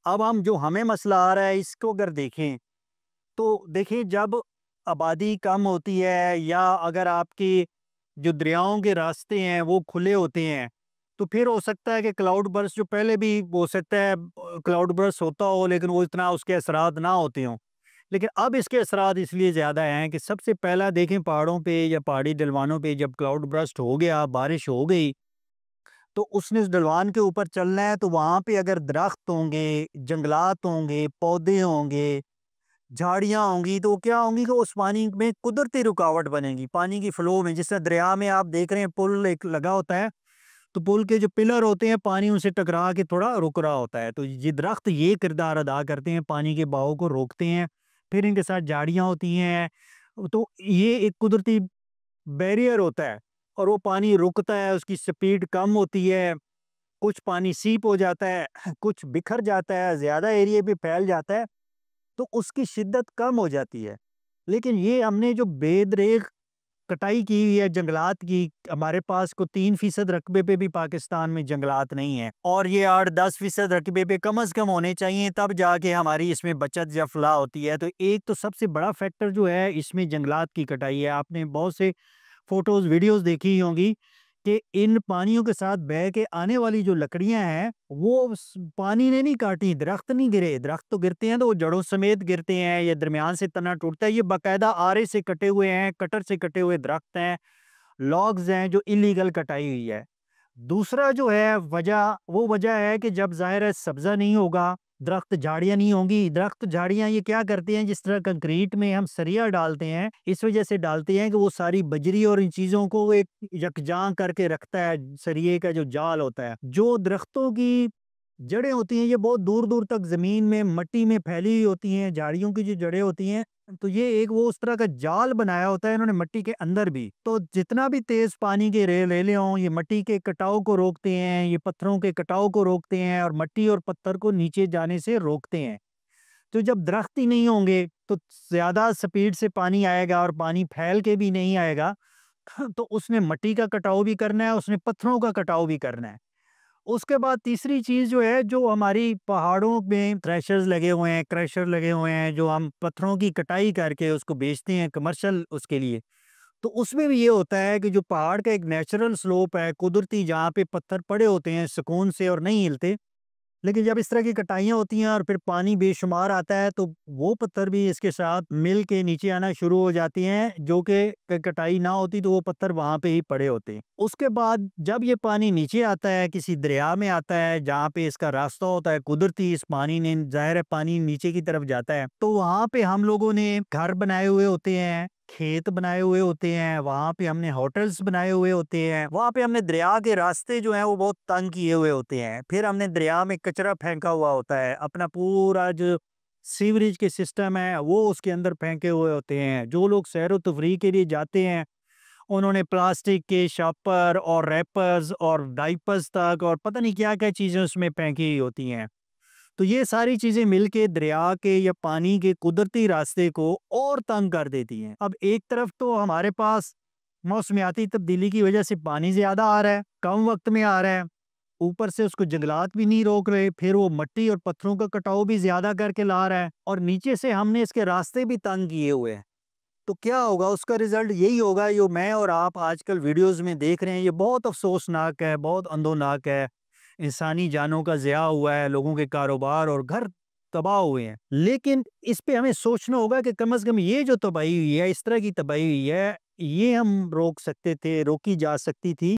अब हम जो हमें मसला आ रहा है इसको अगर देखें, तो देखिए जब आबादी कम होती है या अगर आपकी जो दरियाओं के रास्ते हैं वो खुले होते हैं, तो फिर हो सकता है कि क्लाउड बर्स्ट जो पहले भी हो सकता है क्लाउड बर्स्ट होता हो लेकिन वो इतना उसके असरात ना होते हों। लेकिन अब इसके असरात इसलिए ज़्यादा हैं कि सबसे पहला देखें पहाड़ों पे या पहाड़ी ढलवानों पे जब क्लाउड बर्स्ट हो गया, बारिश हो गई, तो उसने उस ढलवान के ऊपर चलना है तो वहाँ पे अगर दरख्त होंगे, जंगलात होंगे, पौधे होंगे, झाड़ियाँ होंगी तो क्या होंगी कि उस पानी में कुदरती रुकावट बनेगी, पानी की फ्लो में। जिस तरह दरिया में आप देख रहे हैं पुल एक लगा होता है, तो पुल के जो पिलर होते हैं पानी उनसे टकरा के थोड़ा रुक रहा होता है। तो ये दरख्त ये किरदार अदा करते हैं, पानी के बहाव को रोकते हैं। फिर इनके साथ झाड़ियाँ होती हैं, तो ये एक कुदरती बैरियर होता है और वो पानी रुकता है, उसकी स्पीड कम होती है, कुछ पानी सीप हो जाता है, कुछ बिखर जाता है, ज़्यादा एरिया पे फैल जाता है, तो उसकी शिद्दत कम हो जाती है। लेकिन ये हमने जो बेदरेग कटाई की हुई है जंगलात की, हमारे पास को 3% रकबे पे भी पाकिस्तान में जंगलात नहीं है और ये 8-10% रकबे पे कम से कम होने चाहिए, तब जाके हमारी इसमें बचत या फलाह होती है। तो एक तो सबसे बड़ा फैक्टर जो है इसमें जंगलात की कटाई है। आपने बहुत से फोटोज़, वीडियोज़ देखी ही होंगी कि इन पानियों के साथ बह के आने वाली जो लकड़ियाँ हैं, वो पानी ने नहीं काटी, दरख्त नहीं गिरे। दरख्त तो गिरते हैं तो वो जड़ों समेत गिरते हैं या दरमियान से तना टूटता है। ये बाकायदा आरे से कटे हुए हैं, कटर से कटे हुए दरख्त हैं, लॉग्स हैं जो इलीगल कटाई हुई है। दूसरा जो है वजह, वो वजह है कि जब ज़ाहिर है सब्ज़ा नहीं होगा, दरख्त झाड़ियाँ नहीं होंगी। दरख्त झाड़ियाँ ये क्या करती हैं, जिस तरह कंक्रीट में हम सरिया डालते हैं, इस वजह से डालते हैं कि वो सारी बजरी और इन चीज़ों को एक यकजां करके रखता है, सरिये का जो जाल होता है। जो दरख्तों की जड़ें होती हैं ये बहुत दूर-दूर तक ज़मीन में, मिट्टी में फैली हुई होती हैं, झाड़ियों की जो जड़ें होती हैं, तो ये एक वो उस तरह का जाल बनाया होता है इन्होंने मिट्टी के अंदर भी। तो जितना भी तेज़ पानी के रेले हों, ये मिट्टी के कटाव को रोकते हैं, ये पत्थरों के कटाव को रोकते हैं और मिट्टी और पत्थर को नीचे जाने से रोकते हैं। तो जब दरख्त ही नहीं होंगे, तो ज़्यादा स्पीड से पानी आएगा और पानी फैल के भी नहीं आएगा, तो उसने मिट्टी का कटाव भी करना है, उसने पत्थरों का कटाव भी करना है। उसके बाद तीसरी चीज़ जो है, जो हमारी पहाड़ों में थ्रेशर्स लगे हुए हैं, क्रशर लगे हुए हैं, जो हम पत्थरों की कटाई करके उसको बेचते हैं कमर्शियल उसके लिए। तो उसमें भी ये होता है कि जो पहाड़ का एक नेचुरल स्लोप है, कुदरती जहाँ पे पत्थर पड़े होते हैं सुकून से और नहीं हिलते, लेकिन जब इस तरह की कटाइयाँ होती हैं और फिर पानी बेशुमार आता है, तो वो पत्थर भी इसके साथ मिल के नीचे आना शुरू हो जाती हैं, जो कि कटाई ना होती तो वो पत्थर वहाँ पे ही पड़े होते। उसके बाद जब ये पानी नीचे आता है, किसी दरिया में आता है, जहाँ पे इसका रास्ता होता है कुदरती, इस पानी ने ज़ाहिर है पानी नीचे की तरफ जाता है, तो वहाँ पे हम लोगों ने घर बनाए हुए होते हैं, खेत बनाए हुए होते हैं, वहाँ पे हमने होटल्स बनाए हुए होते हैं, वहाँ पे हमने दरिया के रास्ते जो हैं वो बहुत तंग किए हुए होते हैं। फिर हमने दरिया में कचरा फेंका हुआ होता है, अपना पूरा जो सीवरेज के सिस्टम है वो उसके अंदर फेंके हुए होते हैं। जो लोग सैर व तफरीह के लिए जाते हैं, उन्होंने प्लास्टिक के शॉपर और रैपर्स और डायपर्स तक और पता नहीं क्या-क्या चीज़ें उसमें फेंकी हुई होती हैं। तो ये सारी चीज़ें मिलके दरिया के या पानी के कुदरती रास्ते को और तंग कर देती हैं। अब एक तरफ तो हमारे पास मौसमियाती तब्दीली की वजह से पानी ज़्यादा आ रहा है, कम वक़्त में आ रहा है, ऊपर से उसको जंगलात भी नहीं रोक रहे, फिर वो मिट्टी और पत्थरों का कटाव भी ज़्यादा करके ला रहा है और नीचे से हमने इसके रास्ते भी तंग किए हुए हैं। तो क्या होगा, उसका रिज़ल्ट यही होगा जो मैं और आप आजकल वीडियोज़ में देख रहे हैं, ये बहुत अफ़सोसनाक है, बहुत अंदोनाक है। इंसानी जानों का ज़िया हुआ है, लोगों के कारोबार और घर तबाह हुए हैं। लेकिन इस पे हमें सोचना होगा कि कम से कम ये जो तबाही हुई है, इस तरह की तबाही हुई है, ये हम रोक सकते थे, रोकी जा सकती थी।